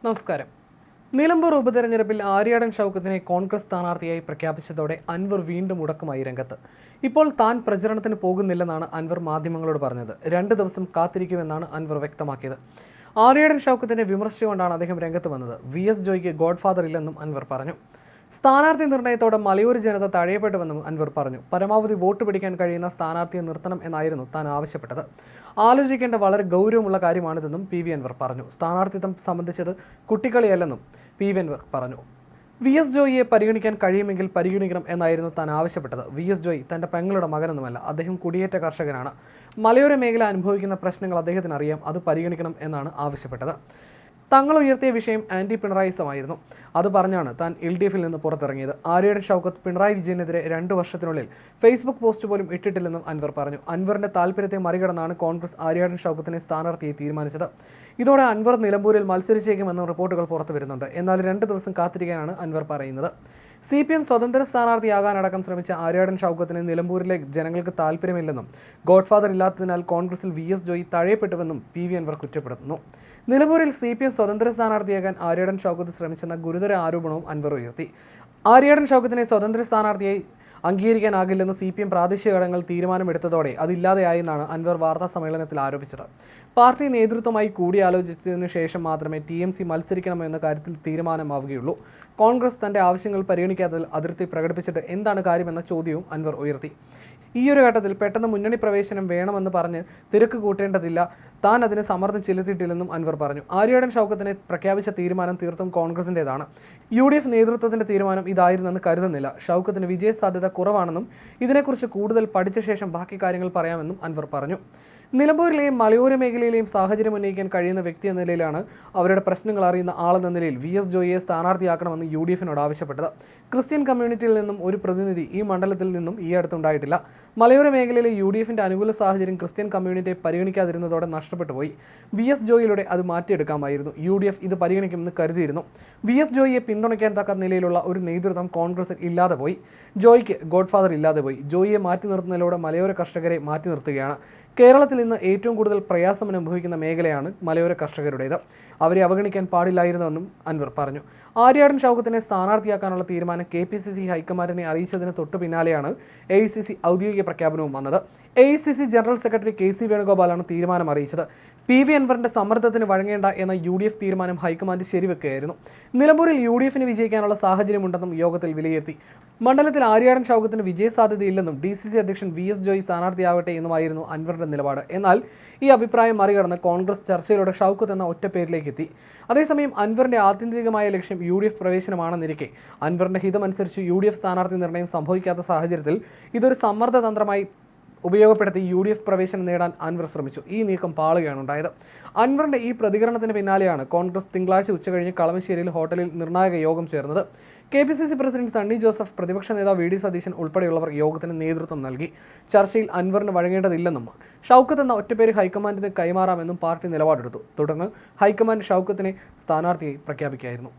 നമസ്കാരം. നിലമ്പൂർ ഉപതെരഞ്ഞെടുപ്പിൽ ആര്യാടൻ ഷൗക്കത്തിനെ കോൺഗ്രസ് സ്ഥാനാർത്ഥിയായി പ്രഖ്യാപിച്ചതോടെ അൻവർ വീണ്ടും മുടക്കമായി രംഗത്ത്. ഇപ്പോൾ താൻ പ്രചരണത്തിന് പോകുന്നില്ലെന്നാണ് അൻവർ മാധ്യമങ്ങളോട് പറഞ്ഞത്. 2 ദിവസം കാത്തിരിക്കുമെന്നാണ് അൻവർ വ്യക്തമാക്കിയത്. ആര്യാടൻ ഷൗക്കത്തിനെ വിമർശിച്ചുകൊണ്ടാണ് അദ്ദേഹം രംഗത്ത് വന്നത്. VS ജോയിക്ക് ഗോഡ്ഫാദർ ഇല്ലെന്നും അൻവർ പറഞ്ഞു. സ്ഥാനാർത്ഥി നിർണയത്തോടെ മലയോര ജനത തഴയപ്പെട്ടുവെന്നും അൻവർ പറഞ്ഞു. പരമാവധി വോട്ട് പിടിക്കാൻ കഴിയുന്ന സ്ഥാനാർത്ഥിയെ നിർത്തണം എന്നായിരുന്നു താൻ ആവശ്യപ്പെട്ടത്. ആലോചിക്കേണ്ട വളരെ ഗൗരവമുള്ള കാര്യമാണിതെന്നും PV അൻവർ പറഞ്ഞു. സ്ഥാനാർത്ഥിത്വം സംബന്ധിച്ചത് കുട്ടിക്കളിയല്ലെന്നും PV അൻവർ പറഞ്ഞു. VS ജോയിയെ പരിഗണിക്കാൻ കഴിയുമെങ്കിൽ പരിഗണിക്കണം എന്നായിരുന്നു താൻ ആവശ്യപ്പെട്ടത്. VS ജോയി തൻ്റെ പെങ്ങളുടെ മകനൊന്നുമല്ല, അദ്ദേഹം കുടിയേറ്റ കർഷകനാണ്. മലയോര മേഖല അനുഭവിക്കുന്ന പ്രശ്നങ്ങൾ അദ്ദേഹത്തിന് അറിയാം, അത് പരിഗണിക്കണം എന്നാണ് ആവശ്യപ്പെട്ടത്. തങ്ങൾ ഉയർത്തിയ വിഷയം ആന്റി പിണറായിസമായിരുന്നു. അത് പറഞ്ഞാണ് താൻ LDFിൽ നിന്ന് പുറത്തിറങ്ങിയത്. ആര്യാടൻ ഷൗക്കത്ത് പിണറായി വിജയനെതിരെ 2 വർഷത്തിനുള്ളിൽ ഫേസ്ബുക്ക് പോസ്റ്റ് പോലും ഇട്ടിട്ടില്ലെന്നും അൻവർ പറഞ്ഞു. അൻവറിന്റെ താല്പര്യത്തെ മറികടന്നാണ് കോൺഗ്രസ് ആര്യാടൻ ഷൗക്കത്തിനെ സ്ഥാനാർത്ഥിയെ തീരുമാനിച്ചത്. ഇതോടെ അൻവർ നിലമ്പൂരിൽ മത്സരിച്ചേക്കുമെന്നും റിപ്പോർട്ടുകൾ പുറത്തു വരുന്നുണ്ട്. എന്നാൽ 2 ദിവസം കാത്തിരിക്കാനാണ് അൻവർ പറയുന്നത്. CPM സ്വതന്ത്ര സ്ഥാനാർത്ഥിയാകാനടക്കം ശ്രമിച്ച ആര്യാടൻ ഷൗക്കത്തിന് നിലമ്പൂരിലെ ജനങ്ങൾക്ക് താല്പര്യമില്ലെന്നും ഗോഡ്ഫാദർ ഇല്ലാത്തതിനാൽ കോൺഗ്രസിൽ VS ജോയി തഴയപ്പെട്ടുവെന്നും PV അൻവർ കുറ്റപ്പെടുത്തുന്നു. നിലമ്പൂരിൽ CPM സ്വതന്ത്ര സ്ഥാനാർത്ഥിയാകാൻ ആര്യാടൻ ഷൗക്കത്ത് ശ്രമിച്ചെന്ന ഗുരുതര ആരോപണവും അൻവർ ഉയർത്തി. ആര്യാടൻ ഷൗക്കത്തിനെ സ്വതന്ത്ര സ്ഥാനാർത്ഥിയായി അംഗീകരിക്കാനാകില്ലെന്ന് CPM പ്രാദേശിക ഘടകങ്ങൾ തീരുമാനമെടുത്തതോടെ അതില്ലാതെയായെന്നാണ് അൻവർ വാർത്താ സമ്മേളനത്തിൽ ആരോപിച്ചത്. പാർട്ടി നേതൃത്വമായി കൂടിയാലോചിച്ചതിനു ശേഷം മാത്രമേ TMC മത്സരിക്കണമോ എന്ന കാര്യത്തിൽ തീരുമാനമാവുകയുള്ളൂ. കോൺഗ്രസ് തന്റെ ആവശ്യങ്ങൾ പരിഗണിക്കാത്തതിൽ അതൃപ്തി പ്രകടിപ്പിച്ചിട്ട് എന്താണ് കാര്യമെന്ന ചോദ്യവും അൻവർ ഉയർത്തി. ഈയൊരു ഘട്ടത്തിൽ പെട്ടെന്ന് മുന്നണി പ്രവേശനം വേണമെന്ന് പറഞ്ഞ് തിരക്ക് കൂട്ടേണ്ടതില്ല, താൻ അതിന് സമ്മർദ്ദം ചെലുത്തിയിട്ടില്ലെന്നും അൻവർ പറഞ്ഞു. ആര്യാടൻ ഷൗക്കത്തിനെ പ്രഖ്യാപിച്ച തീരുമാനം തീർത്തും കോൺഗ്രസിൻ്റെതാണ്. UDF നേതൃത്വത്തിന്റെ തീരുമാനം ഇതായിരുന്നെന്ന് കരുതുന്നില്ല. ഷൗക്കത്തിന് വിജയ സാധ്യത കുറവാണെന്നും ഇതിനെക്കുറിച്ച് കൂടുതൽ പഠിച്ച ശേഷം ബാക്കി കാര്യങ്ങൾ പറയാമെന്നും അൻവർ പറഞ്ഞു. നിലമ്പൂരിലെയും മലയോര മേഖലയിലെയും സാഹചര്യം ഉന്നയിക്കാൻ കഴിയുന്ന വ്യക്തി എന്ന നിലയിലാണ് അവരുടെ പ്രശ്നങ്ങൾ അറിയുന്ന ആളെന്ന നിലയിൽ VS ജോയിയെ സ്ഥാനാർത്ഥിയാക്കണമെന്ന് UDFിനോട് ആവശ്യപ്പെട്ടത്. ക്രിസ്ത്യൻ കമ്മ്യൂണിറ്റിയിൽ നിന്നും ഒരു പ്രതിനിധി ഈ മണ്ഡലത്തിൽ നിന്നും ഈ അടുത്തുണ്ടായിട്ടില്ല. മലയോര മേഖലയിലെ UDFിന്റെ അനുകൂല സാഹചര്യം ക്രിസ്ത്യൻ കമ്മ്യൂണിറ്റിയെ പരിഗണിക്കാതിരുന്നതോടെ നഷ്ടപ്പെട്ടുപോയി. VS ജോയിലൂടെ അത് മാറ്റിയെടുക്കാമായിരുന്നു. UDF ഇത് പരിഗണിക്കുമെന്ന് കരുതിയിരുന്നു. VS ജോയിയെ പിന്തുണയ്ക്കാൻ തക്ക നിലയിലുള്ള ഒരു നേതൃത്വം കോൺഗ്രസിൽ ഇല്ലാതെ പോയി. ജോയിക്ക് ഗോഡ്ഫാദർ ഇല്ലാതെ പോയി. ജോയിയെ മാറ്റി നിർത്തുന്നതിലൂടെ മലയോര കർഷകരെ മാറ്റി നിർത്തുകയാണ്. കേരളത്തിൽ ഇന്ന് ഏറ്റവും കൂടുതൽ പ്രയാസം അനുഭവിക്കുന്ന മേഖലയാണ് മലയോര കർഷകരുടേത്. അവരെ അവഗണിക്കാൻ പാടില്ലായിരുന്നുവെന്നും അൻവർ പറഞ്ഞു. ആര്യാടൻ ഷൗക്കത്തിനെ സ്ഥാനാർത്ഥിയാക്കാനുള്ള തീരുമാനം KPCC ഹൈക്കമാൻഡിനെ അറിയിച്ചതിന് തൊട്ടു പിന്നാലെയാണ് AICC ഔദ്യോഗിക പ്രഖ്യാപനവും വന്നത്. AICC ജനറൽ സെക്രട്ടറി KC വേണുഗോപാലാണ് തീരുമാനം അറിയിച്ചത്. PV അൻവറിന്റെ സമ്മർദ്ദത്തിന് വഴങ്ങേണ്ട എന്ന UDF തീരുമാനം ഹൈക്കമാൻഡ് ശരിവെക്കുകയായിരുന്നു. നിലമ്പൂരിൽ UDFിന് വിജയിക്കാനുള്ള സാഹചര്യമുണ്ടെന്നും യോഗത്തിൽ വിലയിരുത്തി. മണ്ഡലത്തിൽ ആര്യാടൻ ഷൗക്കത്തിന് വിജയസാധ്യതയില്ലെന്നും DCC അധ്യക്ഷൻ VS ജോയി സ്ഥാനാർത്ഥിയാവട്ടെ എന്നുമായിരുന്നു അൻവറിന്റെ നിലപാട്. എന്നാൽ ഈ അഭിപ്രായം മറികടന്ന് കോൺഗ്രസ് ചർച്ചയിലൂടെ ഷൗക്കത്ത് എന്ന ഒറ്റ പേരിലേക്ക് എത്തി. അതേസമയം അൻവറിന്റെ ആത്യന്തികമായ ലക്ഷ്യം UDF പ്രവേശനമാണെന്നിരിക്കെ അൻവറിന്റെ ഹിതമനുസരിച്ച് UDF സ്ഥാനാർത്ഥി നിർണയം സംഭവിക്കാത്ത സാഹചര്യത്തിൽ ഇതൊരു സമ്മർദ്ദ തന്ത്രമായി ഉപയോഗപ്പെടുത്തി UDF പ്രവേശനം നേടാൻ അൻവർ ശ്രമിച്ചു. ഈ നീക്കം പാളുകയാണ് ഉണ്ടായത്. അൻവറിന്റെ ഈ പ്രതികരണത്തിന് പിന്നാലെയാണ് കോൺഗ്രസ് തിങ്കളാഴ്ച ഉച്ചകഴിഞ്ഞ് കളമശ്ശേരിയിൽ ഹോട്ടലിൽ നിർണായക യോഗം ചേർന്നത്. KPCC പ്രസിഡന്റ് സണ്ണി ജോസഫ്, പ്രതിപക്ഷ നേതാവ് VD സതീശൻ ഉൾപ്പെടെയുള്ളവർ യോഗത്തിന് നേതൃത്വം നൽകി. ചർച്ചയിൽ അൻവറിന് വഴങ്ങേണ്ടതില്ലെന്നും ഷൗക്കത്ത് എന്ന ഒറ്റപ്പേര് ഹൈക്കമാൻഡിന് കൈമാറാമെന്നും പാർട്ടി നിലപാടെടുത്തു. തുടർന്ന് ഹൈക്കമാൻഡ് ഷൗക്കത്തിനെ സ്ഥാനാർത്ഥിയായി പ്രഖ്യാപിക്കുകയായിരുന്നു.